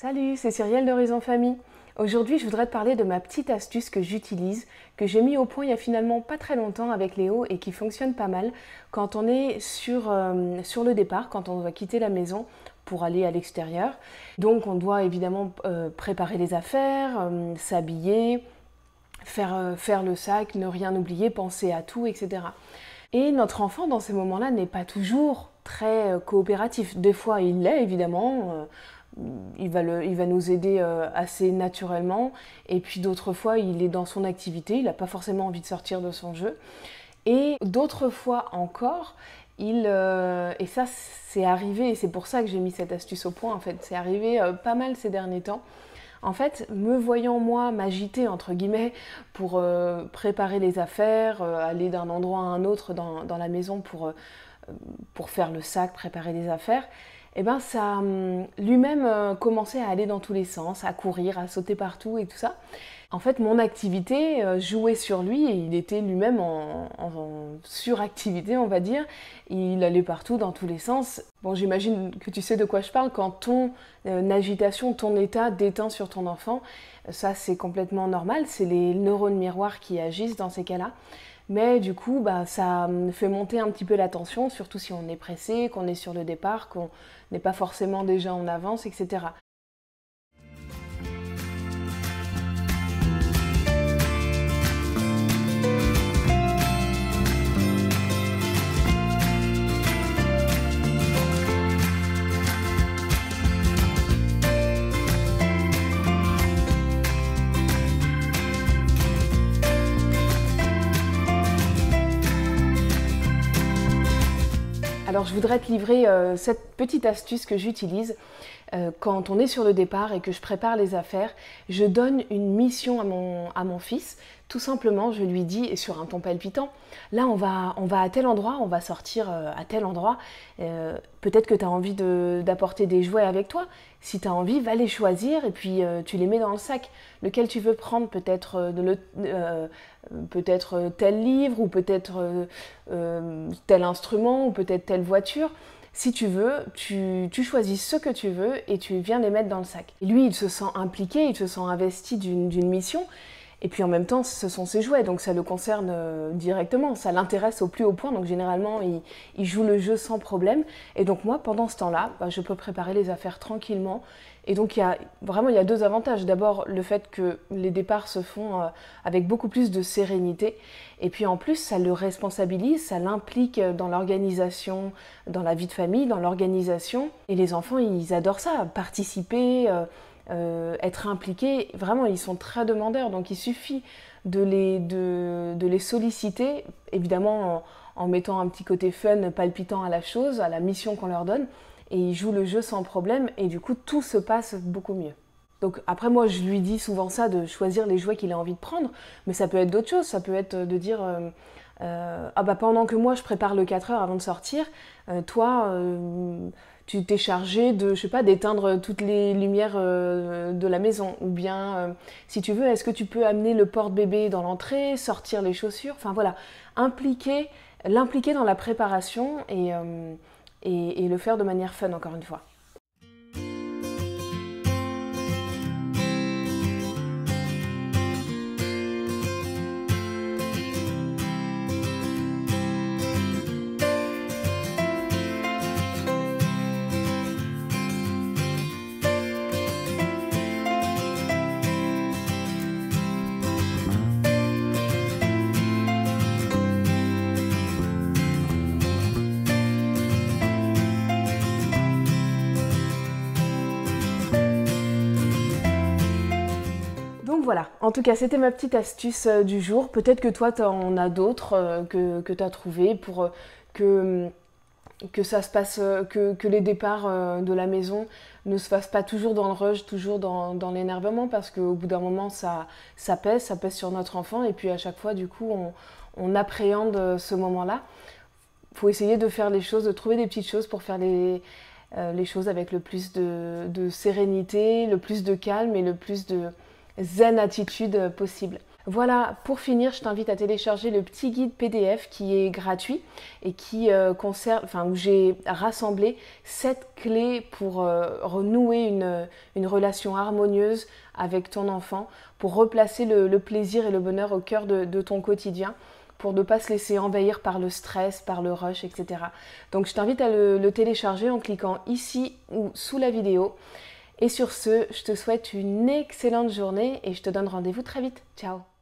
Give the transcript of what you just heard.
Salut, c'est Cyrielle d'Horizon Famille. Aujourd'hui, je voudrais te parler de ma petite astuce que j'utilise, que j'ai mis au point il y a finalement pas très longtemps avec Léo et qui fonctionne pas mal quand on est sur le départ, quand on va quitter la maison pour aller à l'extérieur. Donc on doit évidemment préparer les affaires, s'habiller, faire le sac, ne rien oublier, penser à tout, etc. Et notre enfant, dans ces moments-là, n'est pas toujours très coopératif. Des fois, il l'est, évidemment. Il va nous aider assez naturellement. Et puis d'autres fois, il est dans son activité. Il n'a pas forcément envie de sortir de son jeu. Et d'autres fois encore, et ça, c'est arrivé, et c'est pour ça que j'ai mis cette astuce au point, en fait. C'est arrivé pas mal ces derniers temps. En fait, me voyant moi m'agiter entre guillemets pour préparer les affaires, aller d'un endroit à un autre dans la maison pour faire le sac, préparer les affaires, et ben ça lui-même commençait à aller dans tous les sens, à courir, à sauter partout et tout ça. En fait, mon activité jouait sur lui et il était lui-même en suractivité, on va dire. Il allait partout, dans tous les sens. Bon, j'imagine que tu sais de quoi je parle. Quand ton agitation, ton état déteint sur ton enfant, ça c'est complètement normal. C'est les neurones miroirs qui agissent dans ces cas-là. Mais du coup, ça fait monter un petit peu la tension, surtout si on est pressé, qu'on est sur le départ, qu'on n'est pas forcément déjà en avance, etc. Alors je voudrais te livrer cette petite astuce que j'utilise quand on est sur le départ et que je prépare les affaires. Je donne une mission à mon fils. Tout simplement, je lui dis sur un ton palpitant, là on va à tel endroit, on va sortir à tel endroit. Peut-être que tu as envie d'apporter des jouets avec toi. Si tu as envie, va les choisir et puis tu les mets dans le sac. Lequel tu veux prendre, peut-être peut-être tel livre ou peut-être tel instrument ou peut-être telle voiture. Si tu veux, tu choisis ce que tu veux et tu viens les mettre dans le sac. Et lui, il se sent impliqué, il se sent investi d'une mission. Et puis en même temps, ce sont ses jouets, donc ça le concerne directement, ça l'intéresse au plus haut point, donc généralement il joue le jeu sans problème. Et donc moi, pendant ce temps-là, je peux préparer les affaires tranquillement. Et donc il y a deux avantages. D'abord, le fait que les départs se font avec beaucoup plus de sérénité. Et puis en plus, ça le responsabilise, ça l'implique dans l'organisation, dans la vie de famille, dans l'organisation. Et les enfants, ils adorent ça, participer, être impliqués. Vraiment, ils sont très demandeurs, donc il suffit de les solliciter, évidemment en mettant un petit côté fun, palpitant à la chose, à la mission qu'on leur donne, et ils jouent le jeu sans problème, et du coup, tout se passe beaucoup mieux. Donc après, moi, je lui dis souvent ça, de choisir les jouets qu'il a envie de prendre, mais ça peut être d'autres choses, ça peut être de dire... pendant que moi je prépare le 4 heures avant de sortir, toi tu t'es chargé de, je sais pas, d'éteindre toutes les lumières de la maison. Ou bien, si tu veux, est-ce que tu peux amener le porte-bébé dans l'entrée, sortir les chaussures, enfin voilà, l'impliquer dans la préparation et le faire de manière fun, encore une fois. Donc voilà, en tout cas c'était ma petite astuce du jour. Peut-être que toi tu en as d'autres que tu as trouvées pour que ça se passe, que les départs de la maison ne se fassent pas toujours dans le rush, toujours dans l'énervement, parce qu'au bout d'un moment ça pèse sur notre enfant et puis à chaque fois du coup on appréhende ce moment-là. Il faut essayer de faire les choses, de trouver des petites choses pour faire les choses avec le plus de sérénité, le plus de calme et le plus de zen attitude possible. Voilà, pour finir, je t'invite à télécharger le petit guide PDF qui est gratuit et qui où j'ai rassemblé 7 clés pour renouer une relation harmonieuse avec ton enfant, pour replacer le plaisir et le bonheur au cœur de ton quotidien, pour ne pas se laisser envahir par le stress, par le rush, etc. Donc je t'invite à le télécharger en cliquant ici ou sous la vidéo. Et sur ce, je te souhaite une excellente journée et je te donne rendez-vous très vite. Ciao!